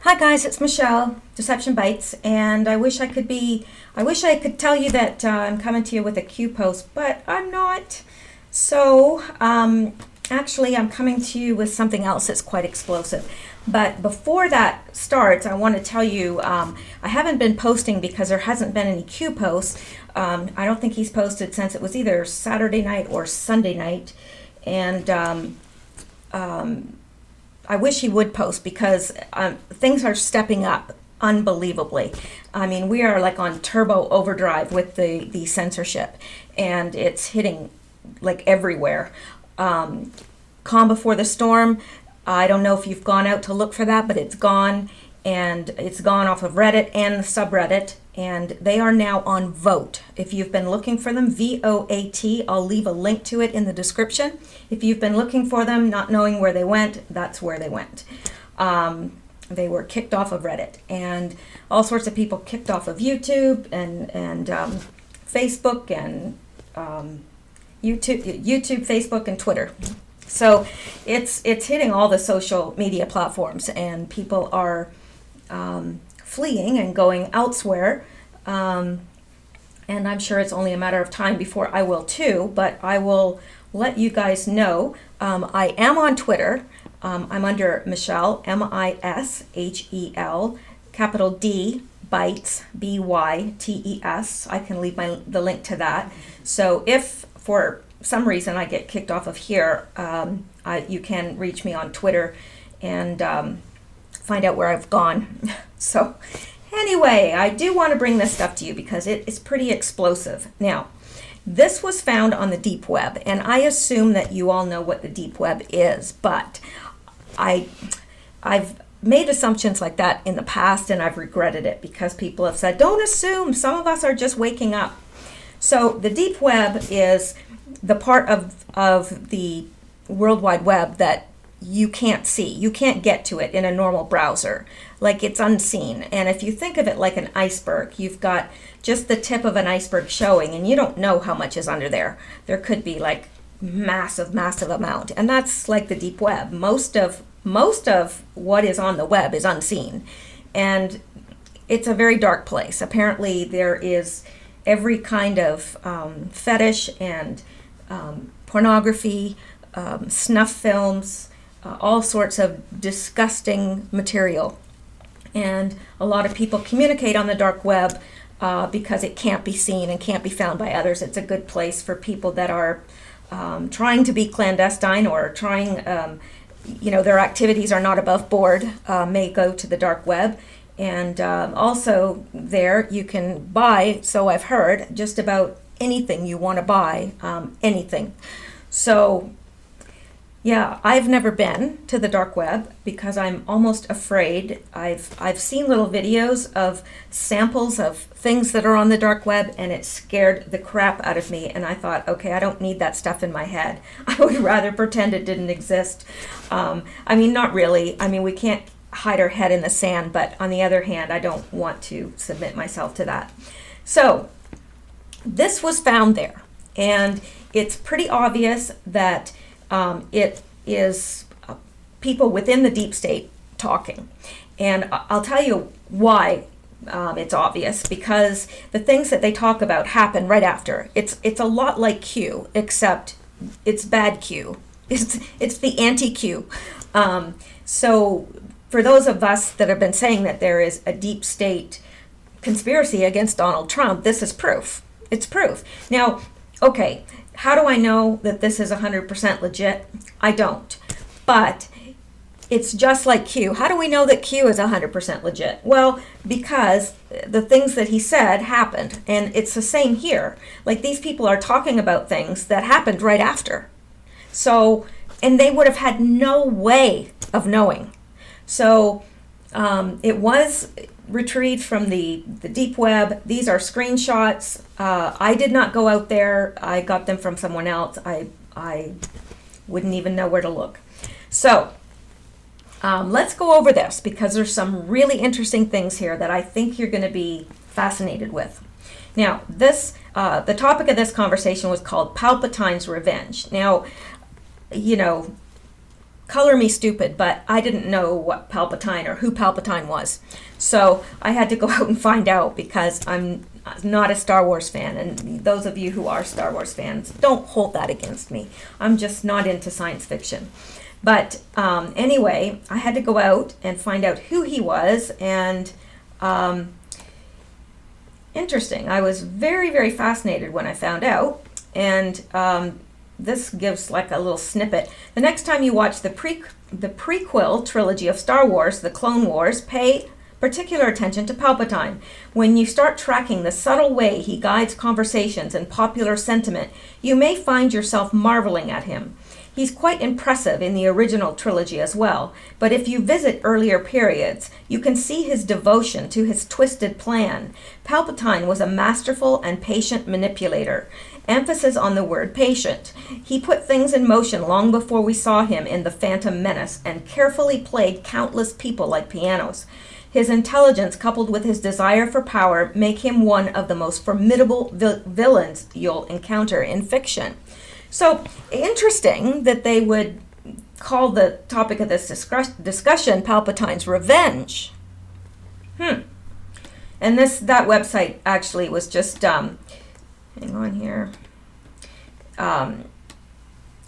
Hi guys, it's Michelle, Deception Bytes, and I wish I could tell you that I'm coming to you with a Q post, but I'm not. So, actually I'm coming to you with something else that's quite explosive. But before that starts, I want to tell you, I haven't been posting because there hasn't been any Q posts. I don't think he's posted since it was either Saturday night or Sunday night, and I wish he would post because things are stepping up unbelievably. I mean, we are like on turbo overdrive with the censorship, and it's hitting like everywhere. Calm Before the Storm, I don't know if you've gone out to look for that, but it's gone, and it's gone off of Reddit and the subreddit, and they are now on Vote. If you've been looking for them, VOAT, I'll leave a link to it in the description. If you've been looking for them, not knowing where they went, that's where they went. They were kicked off of Reddit, and all sorts of people kicked off of YouTube and Facebook and YouTube, Facebook, and Twitter. So it's hitting all the social media platforms, and people are fleeing and going elsewhere. And I'm sure it's only a matter of time before I will too, but I will let you guys know. I am on Twitter. I'm under Mishel, Mishel, capital D, Bytes, Bytes. I can leave the link to that. So if for some reason I get kicked off of here, you can reach me on Twitter and find out where I've gone. So anyway, I do want to bring this stuff to you because it is pretty explosive. Now, this was found on the deep web, and I assume that you all know what the deep web is, but I've made assumptions like that in the past, and I've regretted it because people have said, don't assume, some of us are just waking up. So the deep web is the part of the World Wide Web that you can't see. You can't get to it in a normal browser. Like, it's unseen. And if you think of it like an iceberg, you've got just the tip of an iceberg showing, and you don't know how much is under there. There could be like massive amount. And that's like the deep web. Most of what is on the web is unseen. And it's a very dark place. Apparently there is every kind of fetish and pornography, snuff films, all sorts of disgusting material. And a lot of people communicate on the dark web because it can't be seen and can't be found by others. It's a good place for people that are trying to be clandestine or trying, their activities are not above board, may go to the dark web. And also there you can buy, so I've heard, just about anything you want to buy, anything. So yeah, I've never been to the dark web because I'm almost afraid. I've seen little videos of samples of things that are on the dark web, and it scared the crap out of me, and I thought, okay, I don't need that stuff in my head. I would rather pretend it didn't exist. Not really. We can't hide our head in the sand, but on the other hand, I don't want to submit myself to that. So this was found there, and it's pretty obvious that it is people within the deep state talking. And I'll tell you why it's obvious, because the things that they talk about happen right after. It's a lot like Q, except it's bad Q. It's the anti-Q. So for those of us that have been saying that there is a deep state conspiracy against Donald Trump, this is proof. It's proof. Now, okay, how do I know that this is 100% legit? I don't. But it's just like Q. How do we know that Q is 100% legit? Well, because the things that he said happened. And it's the same here. Like, these people are talking about things that happened right after. So, and they would have had no way of knowing. So it was retrieved from the deep web. These are screenshots. I did not go out there. I got them from someone else. I wouldn't even know where to look. So let's go over this, because there's some really interesting things here that I think you're going to be fascinated with. Now, this the topic of this conversation was called Palpatine's Revenge. Now, color me stupid, but I didn't know what Palpatine or who Palpatine was. So I had to go out and find out because I'm not a Star Wars fan. And those of you who are Star Wars fans, don't hold that against me. I'm just not into science fiction. But anyway, I had to go out and find out who he was. And interesting. I was very, very fascinated when I found out. And this gives like a little snippet. The next time you watch the prequel trilogy of Star Wars, The Clone Wars, pay particular attention to Palpatine. When you start tracking the subtle way he guides conversations and popular sentiment, you may find yourself marveling at him. He's quite impressive in the original trilogy as well, but if you visit earlier periods, you can see his devotion to his twisted plan. Palpatine was a masterful and patient manipulator. Emphasis on the word patient. He put things in motion long before we saw him in The Phantom Menace and carefully played countless people like pianos. His intelligence, coupled with his desire for power, make him one of the most formidable villains you'll encounter in fiction. So, interesting that they would call the topic of this discussion Palpatine's Revenge. And that website actually was just, hang on here.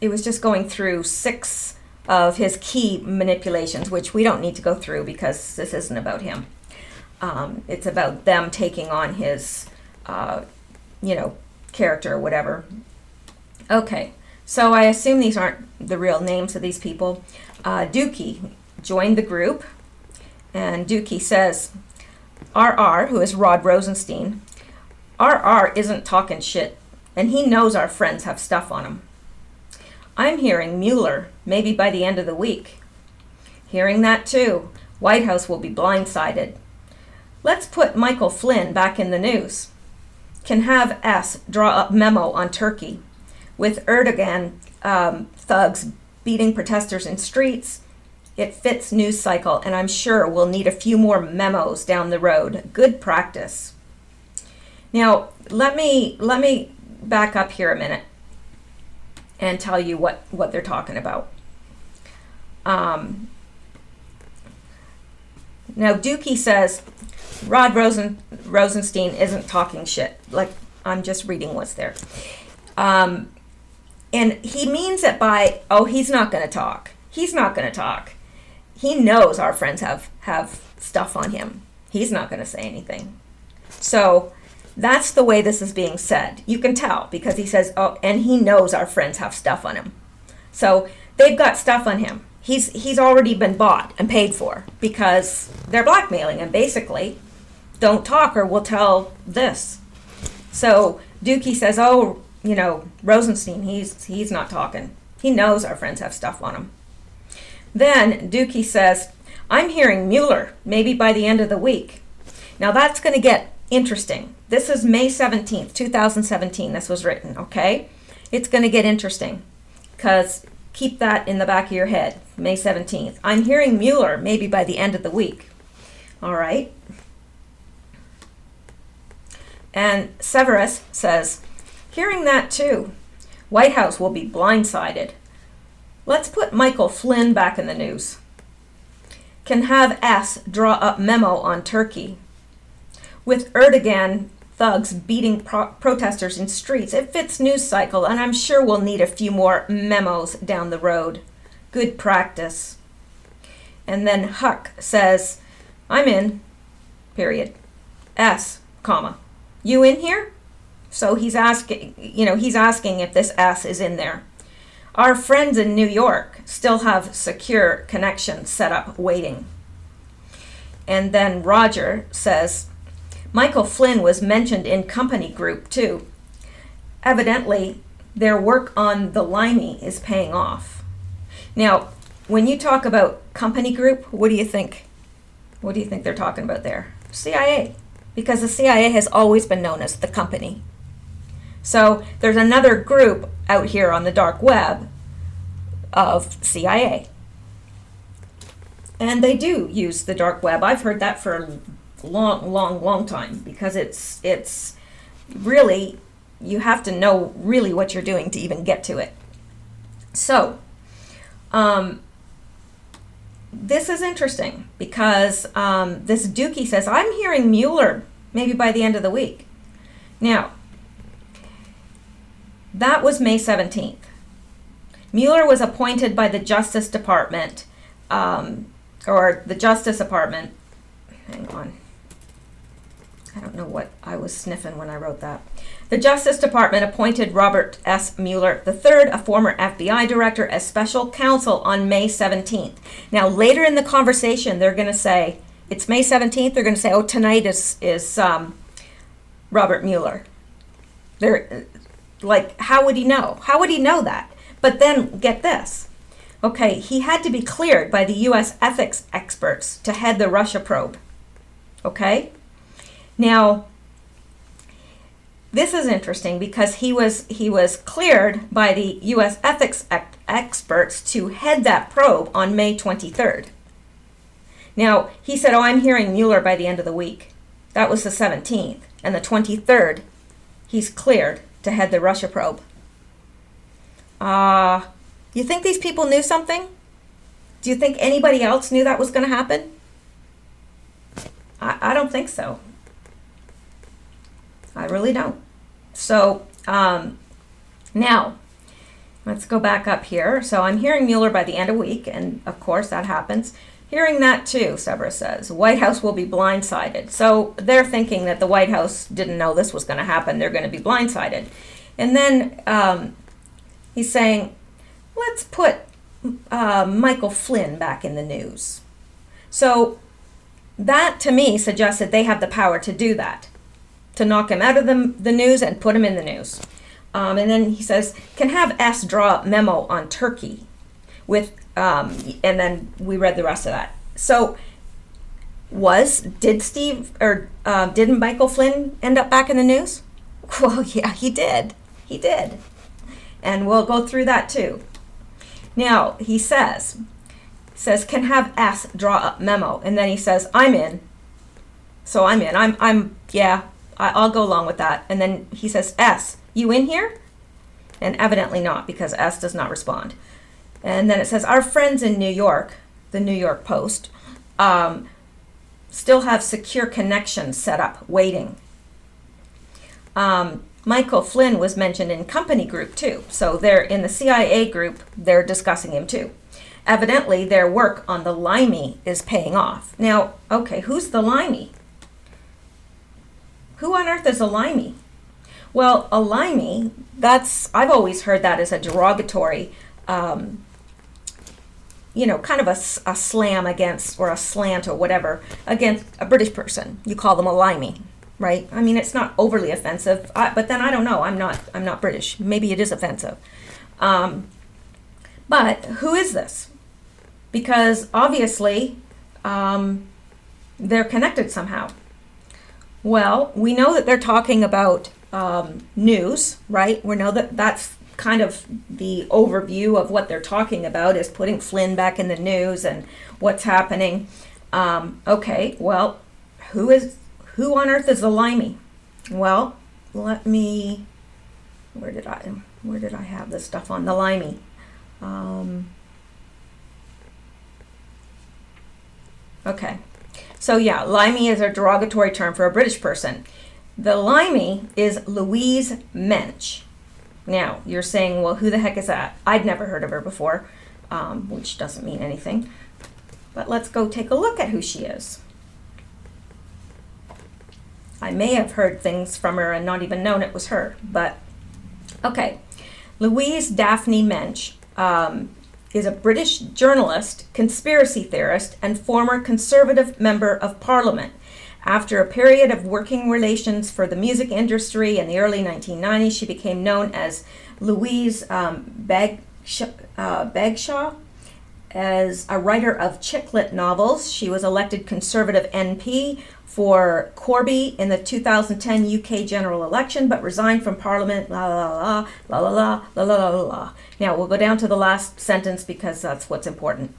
It was just going through 6 of his key manipulations, which we don't need to go through because this isn't about him. It's about them taking on his, character or whatever. Okay, so I assume these aren't the real names of these people. Dookie joined the group, and Dookie says, RR, who is Rod Rosenstein, RR isn't talking shit, and he knows our friends have stuff on him. I'm hearing Mueller, maybe by the end of the week. Hearing that too. White House will be blindsided. Let's put Michael Flynn back in the news. Can have S draw up memo on Turkey. With Erdogan thugs beating protesters in streets, it fits news cycle, and I'm sure we'll need a few more memos down the road. Good practice. Now, let me back up here a minute and tell you what they're talking about. Now, Dookie says Rod Rosenstein isn't talking shit. Like, I'm just reading what's there. And he means it by, he's not going to talk. He's not going to talk. He knows our friends have stuff on him. He's not going to say anything. So that's the way this is being said. You can tell because he says, and he knows our friends have stuff on him. So they've got stuff on him. He's already been bought and paid for because they're blackmailing him, basically. Don't talk or we'll tell this. So Dookie says, Rosenstein, he's not talking. He knows our friends have stuff on him. Then Dookie says, I'm hearing Mueller, maybe by the end of the week. Now that's going to get interesting. This is May 17th, 2017. This was written, okay? It's going to get interesting because keep that in the back of your head, May 17th. I'm hearing Mueller, maybe by the end of the week. All right. And Severus says, hearing that too. White House will be blindsided. Let's put Michael Flynn back in the news. Can have S draw up memo on Turkey. With Erdogan thugs beating protesters in streets, it fits news cycle, and I'm sure we'll need a few more memos down the road. Good practice. And then Huck says, I'm in, period. S, comma. You in here? So he's asking if this S is in there. Our friends in New York still have secure connection set up waiting. And then Roger says, Michael Flynn was mentioned in company group too. Evidently, their work on the Limey is paying off. Now, when you talk about company group, what do you think? What do you think they're talking about there? CIA. Because the CIA has always been known as the company. So there's another group out here on the dark web of CIA. And they do use the dark web. I've heard that for a long time because it's really, you have to know really what you're doing to even get to it. So this is interesting because this Dookie says, I'm hearing Mueller maybe by the end of the week. Now, that was May 17th. Mueller was appointed by the Justice Department, or the Justice Department. Hang on. I don't know what I was sniffing when I wrote that. The Justice Department appointed Robert S. Mueller III, a former FBI director, as special counsel on May 17th. Now, later in the conversation, they're going to say, it's May 17th. They're going to say, oh, tonight is Robert Mueller. They're like, how would he know? How would he know that? But then, get this. Okay, he had to be cleared by the U.S. ethics experts to head the Russia probe. Okay? Now, this is interesting because he was cleared by the U.S. ethics experts to head that probe on May 23rd. Now, he said, oh, I'm hearing Mueller by the end of the week. That was the 17th. And the 23rd, he's cleared to head the Russia probe. You think these people knew something? Do you think anybody else knew that was going to happen? I don't think so. I really don't. So now, let's go back up here. So I'm hearing Mueller by the end of the week, and of course that happens. Hearing that too, Severus says, White House will be blindsided. So they're thinking that the White House didn't know this was going to happen. They're going to be blindsided. And then he's saying, let's put Michael Flynn back in the news. So that to me suggests that they have the power to do that, to knock him out of the news and put him in the news. And then he says, can have S draw up memo on Turkey with, and then we read the rest of that. So didn't Michael Flynn end up back in the news? Well, yeah, he did. He did. And we'll go through that too. Now, he says, can have S draw up memo. And then he says, I'm in. So I'm in. I'll go along with that. And then he says, S, you in here? And evidently not, because S does not respond. And then it says, our friends in New York, the New York Post, still have secure connections set up, waiting. Michael Flynn was mentioned in company group too. So they're in the CIA group, they're discussing him too. Evidently, their work on the Limey is paying off. Now, okay, who's the Limey? Who on earth is a Limey? Well, a Limey, I've always heard that as a derogatory, kind of a slam against, or a slant or whatever, against a British person. You call them a Limey, right? I mean, it's not overly offensive, but then I don't know. I'm not British. Maybe it is offensive. But who is this? Because obviously, they're connected somehow. Well, we know that they're talking about news, right? We know that that's kind of the overview of what they're talking about, is putting Flynn back in the news and what's happening. Okay, well, who on earth is the Limey? Well, where did I have this stuff on the Limey? Okay. So yeah, Limey is a derogatory term for a British person. The Limey is Louise Mensch. Now, you're saying, well, who the heck is that? I'd never heard of her before, which doesn't mean anything. But let's go take a look at who she is. I may have heard things from her and not even known it was her, but okay. Louise Daphne Mensch is a British journalist, conspiracy theorist, and former Conservative Member of Parliament. After a period of working relations for the music industry in the early 1990s, she became known as Louise Bagshaw. As a writer of chick lit novels, she was elected Conservative MP for Corby in the 2010 UK general election, but resigned from Parliament. Now we'll go down to the last sentence because that's what's important.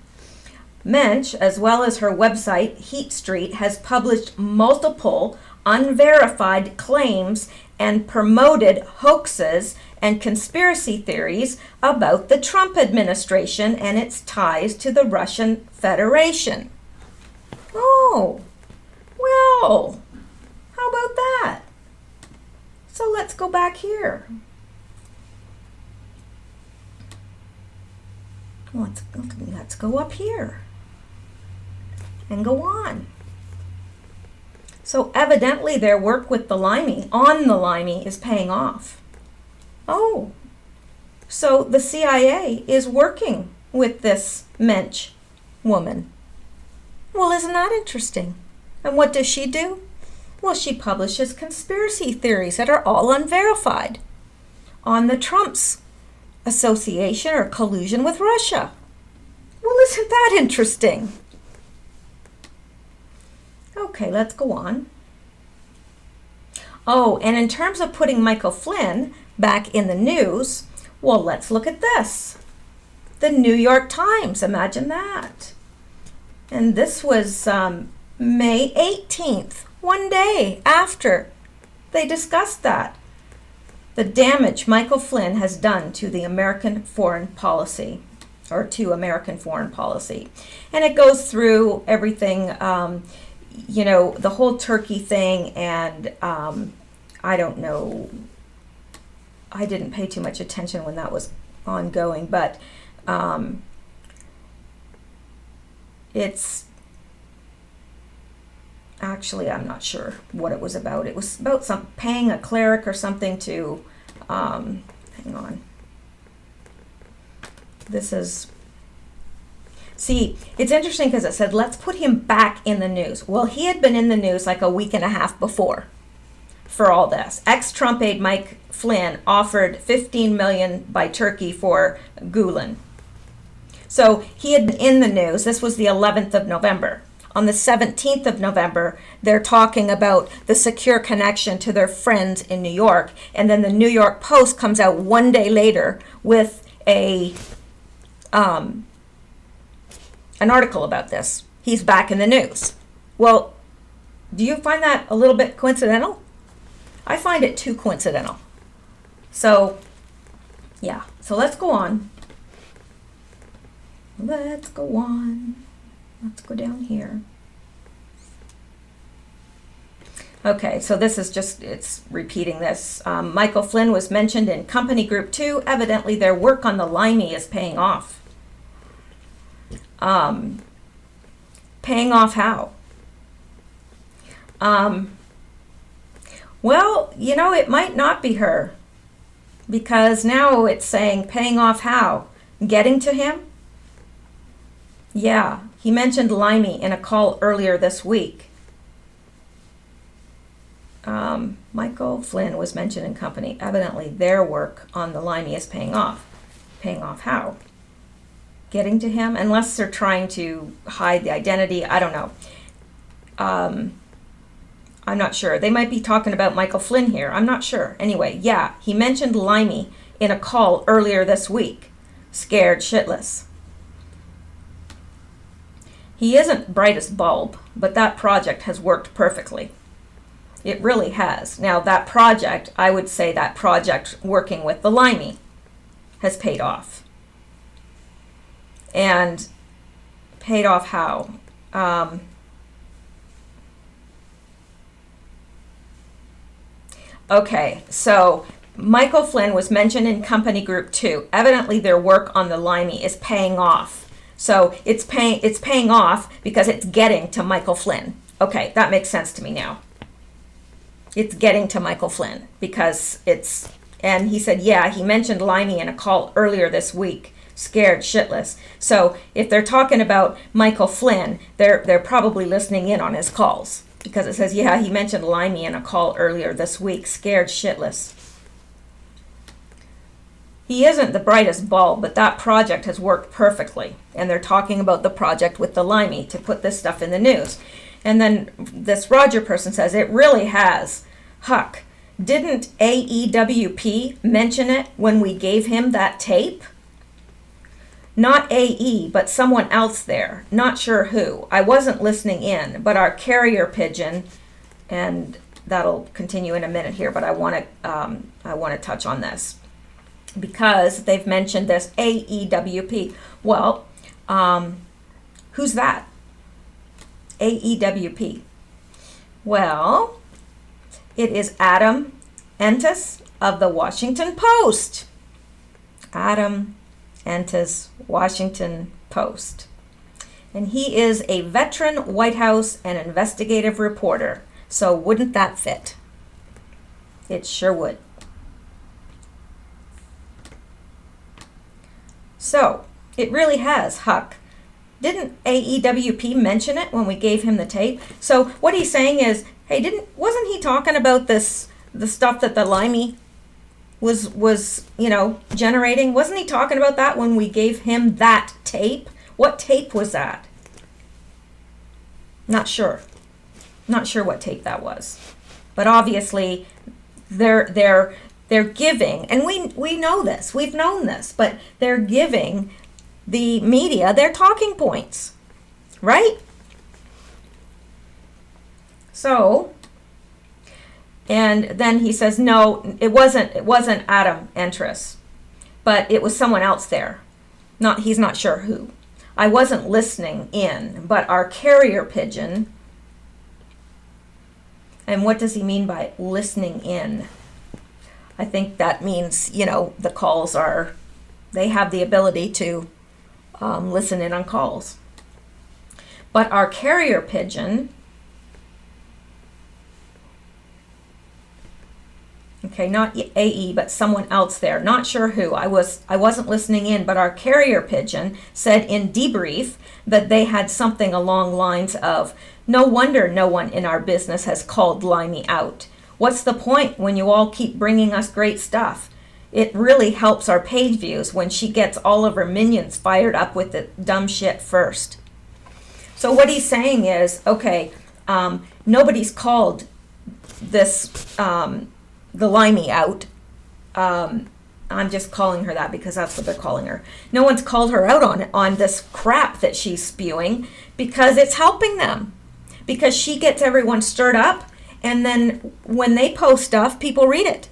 Mensch, as well as her website, Heat Street, has published multiple unverified claims and promoted hoaxes and conspiracy theories about the Trump administration and its ties to the Russian Federation. Oh, well, how about that? So let's go back here. Let's go up here and go on. So evidently their work with the Limey, on the Limey, is paying off. Oh, so the CIA is working with this Mensch woman. Well, isn't that interesting? And what does she do? Well, she publishes conspiracy theories that are all unverified on the Trump's association or collusion with Russia. Well, isn't that interesting? Okay, let's go on. Oh, and in terms of putting Michael Flynn back in the news, well, let's look at this. The New York Times, imagine that. And this was May 18th, one day after they discussed that. The damage Michael Flynn has done to the American foreign policy, or to American foreign policy. And it goes through everything, the whole Turkey thing, and I don't know, I didn't pay too much attention when that was ongoing, but it's actually, I'm not sure what it was about. It was about paying a cleric or something to, hang on. This is, see, it's interesting because it said, let's put him back in the news. Well, he had been in the news like a week and a half before for all this. Ex-Trump aide Mike Flynn offered $15 million by Turkey for Gulen. So he had been in the news. This was the 11th of November. On the 17th of November, they're talking about the secure connection to their friends in New York. And then the New York Post comes out one day later with an article about this. He's back in the news. Well, do you find that a little bit coincidental? I find it too coincidental. So, yeah. So let's go on. Let's go on. Let's go down here. Okay, so this is just, it's repeating this. Michael Flynn was mentioned in Company Group 2. Evidently, their work on the Limey is paying off. Paying off how? Well, it might not be her, because now it's saying paying off how? Getting to him? Yeah, he mentioned Limey in a call earlier this week. Michael Flynn was mentioned in company. Evidently, their work on the Limey is paying off. Paying off how? Getting to him? Unless they're trying to hide the identity. I don't know. I'm not sure. They might be talking about Michael Flynn here. I'm not sure. Anyway, yeah, he mentioned Limey in a call earlier this week. Scared shitless. He isn't brightest bulb, but that project has worked perfectly. It really has. Now, that project, I would say that project working with the Limey has paid off. And paid off how? Okay, so Michael Flynn was mentioned in Company Group 2. Evidently, their work on the Limey is paying off. So it's paying off because it's getting to Michael Flynn. Okay, that makes sense to me now. It's getting to Michael Flynn because it's, and he said, yeah, he mentioned Limey in a call earlier this week. Scared shitless. So if they're talking about Michael Flynn, they're probably listening in on his calls because it says, yeah, he mentioned Limey in a call earlier this week. Scared shitless. He isn't the brightest bulb, but that project has worked perfectly. And they're talking about the project with the Limey to put this stuff in the news. And then this Roger person says, it really has. Huck, didn't AEWP mention it when we gave him that tape? Not AE, but someone else there. Not sure who. I wasn't listening in, but our carrier pigeon, and that'll continue in a minute here, but I want to touch on this. because they've mentioned this AEWP. Well, who's that? AEWP. Well, it is Adam Entis of the Washington Post. Adam Entis, Washington Post. And he is a veteran White House and investigative reporter. So wouldn't that fit? It sure would. So, it really has, Huck. Didn't AEWP mention it when we gave him the tape? So what he's saying is, hey, wasn't he talking about the stuff that the Limey was generating? Wasn't he talking about that when we gave him that tape? What tape was that? Not sure. Not sure what tape that was. But obviously they're giving, and we know this, we've known this, but they're giving the media their talking points, right? So, and then he says, no, it wasn't Adam Entis, but it was someone else there. He's not sure who. I wasn't listening in, but our carrier pigeon. And what does he mean by listening in? I think that means, the calls they have the ability to listen in on calls. But our carrier pigeon, okay, not AE, but someone else there, not sure who. I wasn't listening in, but our carrier pigeon said in debrief that they had something along lines of, no wonder no one in our business has called Limey out. What's the point when you all keep bringing us great stuff? It really helps our page views when she gets all of her minions fired up with the dumb shit first. So what he's saying is, okay, nobody's called this, the Limey out. I'm just calling her that because that's what they're calling her. No one's called her out on this crap that she's spewing because it's helping them. Because she gets everyone stirred up, and then when they post stuff, people read it.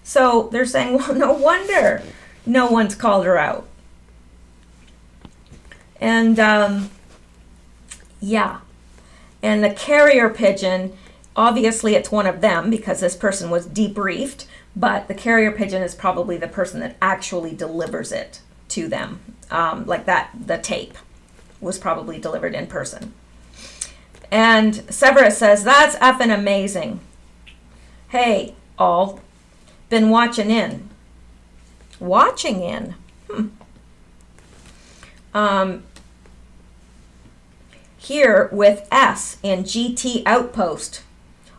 So they're saying, well, no wonder no one's called her out. And yeah. And the carrier pigeon, obviously it's one of them because this person was debriefed, but the carrier pigeon is probably the person that actually delivers it to them. Like that, the tape was probably delivered in person. And Severus says, that's effing amazing. Hey, all, been watching in. Watching in? Here with S in GT Outpost.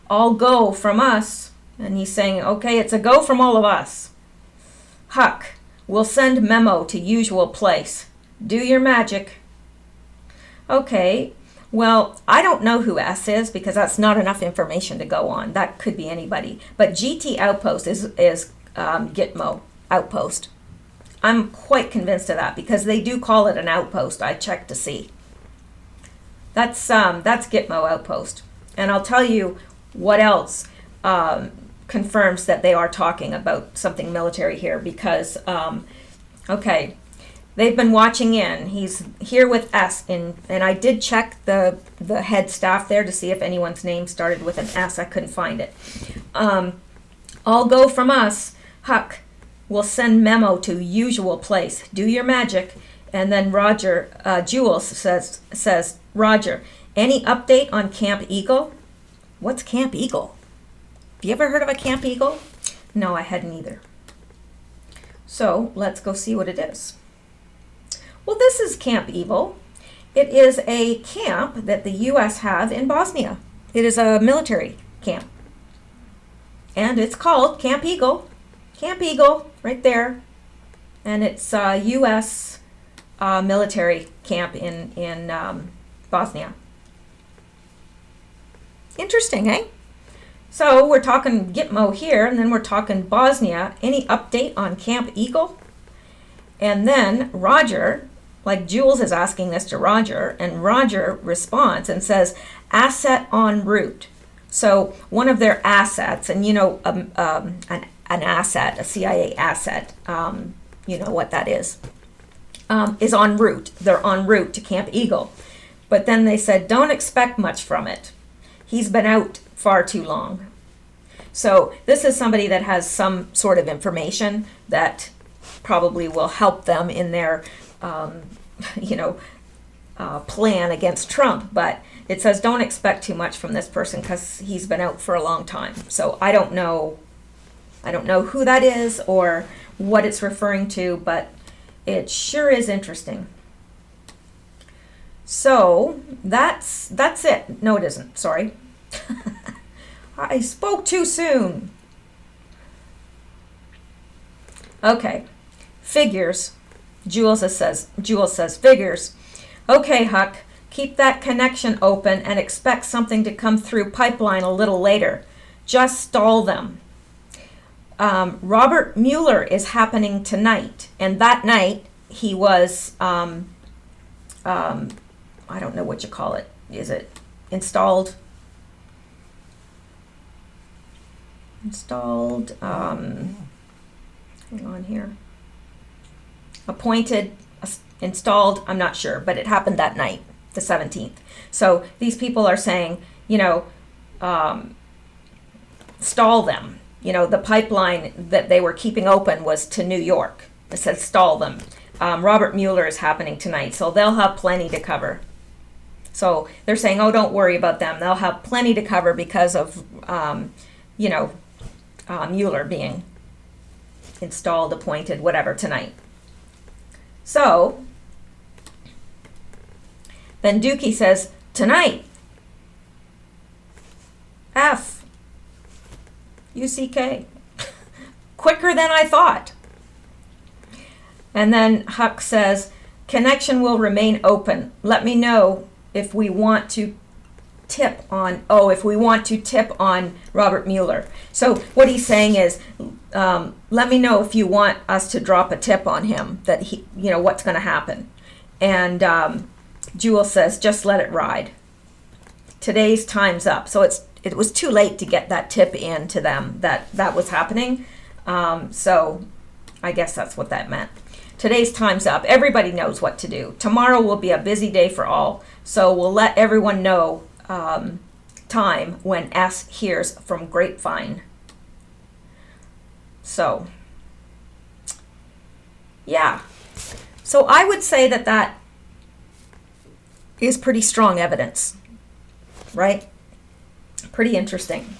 All go from us. And he's saying, okay, it's a go from all of us. Huck, we'll send memo to usual place. Do your magic. Okay. Well, I don't know who S is because that's not enough information to go on. That could be anybody. But GT Outpost is Gitmo Outpost. I'm quite convinced of that because they do call it an outpost. I checked to see. That's Gitmo Outpost. And I'll tell you what else confirms that they are talking about something military here because, okay, they've been watching in. He's here with S, and I did check the head staff there to see if anyone's name started with an S. I couldn't find it. All go from us. Huck, we'll send memo to usual place. Do your magic. And then Roger, Jules says, Roger, any update on Camp Eagle? What's Camp Eagle? Have you ever heard of a Camp Eagle? No, I hadn't either. So let's go see what it is. Well, this is Camp Eagle. It is a camp that the U.S. have in Bosnia. It is a military camp. And it's called Camp Eagle. Camp Eagle, right there. And it's a U.S. Military camp in Bosnia. Interesting, eh? So we're talking Gitmo here, and then we're talking Bosnia. Any update on Camp Eagle? And then Roger, like Jules is asking this to Roger, and Roger responds and says, asset en route. So one of their assets, and you know, an asset, a CIA asset, you know what that is en route. They're en route to Camp Eagle. But then they said, don't expect much from it. He's been out far too long. So this is somebody that has some sort of information that probably will help them in their, plan against Trump. But it says don't expect too much from this person because he's been out for a long time. So I don't know who that is or what it's referring to, but it sure is interesting. So that's it. No, it isn't. Sorry. I spoke too soon. Okay. Figures. Jules says figures. Okay, Huck. Keep that connection open and expect something to come through pipeline a little later. Just stall them. Robert Mueller is happening tonight, and that night he was, I don't know what you call it. Is it installed? Hang on here. Appointed, installed, I'm not sure, but it happened that night, the 17th. So these people are saying, stall them. The pipeline that they were keeping open was to New York. It says stall them. Robert Mueller is happening tonight, so they'll have plenty to cover. So they're saying, oh, don't worry about them. They'll have plenty to cover because of, Mueller being installed, appointed, whatever, tonight. So then Dookie says, tonight. F. UCK. Quicker than I thought. And then Huck says, connection will remain open. Let me know if we want to tip on Robert Mueller. So what he's saying is, let me know if you want us to drop a tip on him, that he, what's going to happen. And Jewel says, just let it ride. Today's time's up. So it was too late to get that tip in to them that was happening. So I guess that's what that meant. Today's time's up. Everybody knows what to do. Tomorrow will be a busy day for all. So we'll let everyone know time when S hears from Grapevine. So, yeah. So I would say that is pretty strong evidence, right? Pretty interesting.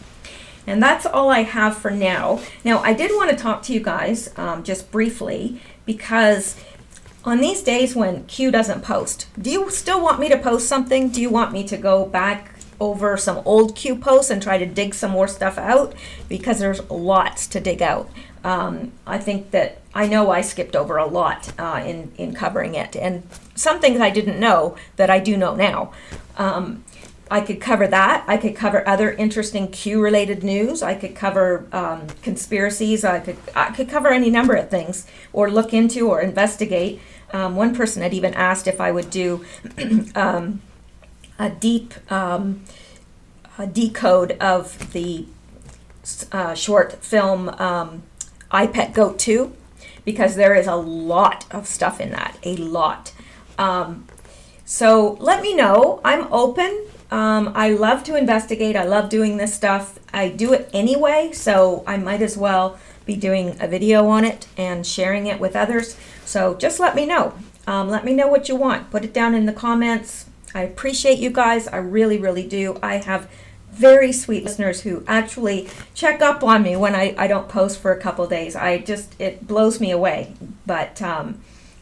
And that's all I have for now. Now, I did want to talk to you guys just briefly, because on these days when Q doesn't post, do you still want me to post something? Do you want me to go back over some old Q posts and try to dig some more stuff out? Because there's lots to dig out. I know I skipped over a lot in covering it, and some things I didn't know that I do know now. I could cover that. I could cover other interesting Q-related news. I could cover conspiracies. I could cover any number of things, or look into or investigate. One person had even asked if I would do a deep decode of the short film I Pet Goat 2, because there is a lot of stuff in that, a lot. So let me know. I'm open. I love to investigate. I love doing this stuff. I do it anyway, so I might as well be doing a video on it and sharing it with others. So just let me know. Let me know what you want. Put it down in the comments. I appreciate you guys. I really, really do. I have very sweet listeners who actually check up on me when I don't post for a couple days. It blows me away. But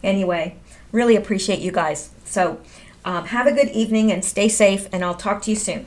anyway, really appreciate you guys. So have a good evening and stay safe, and I'll talk to you soon.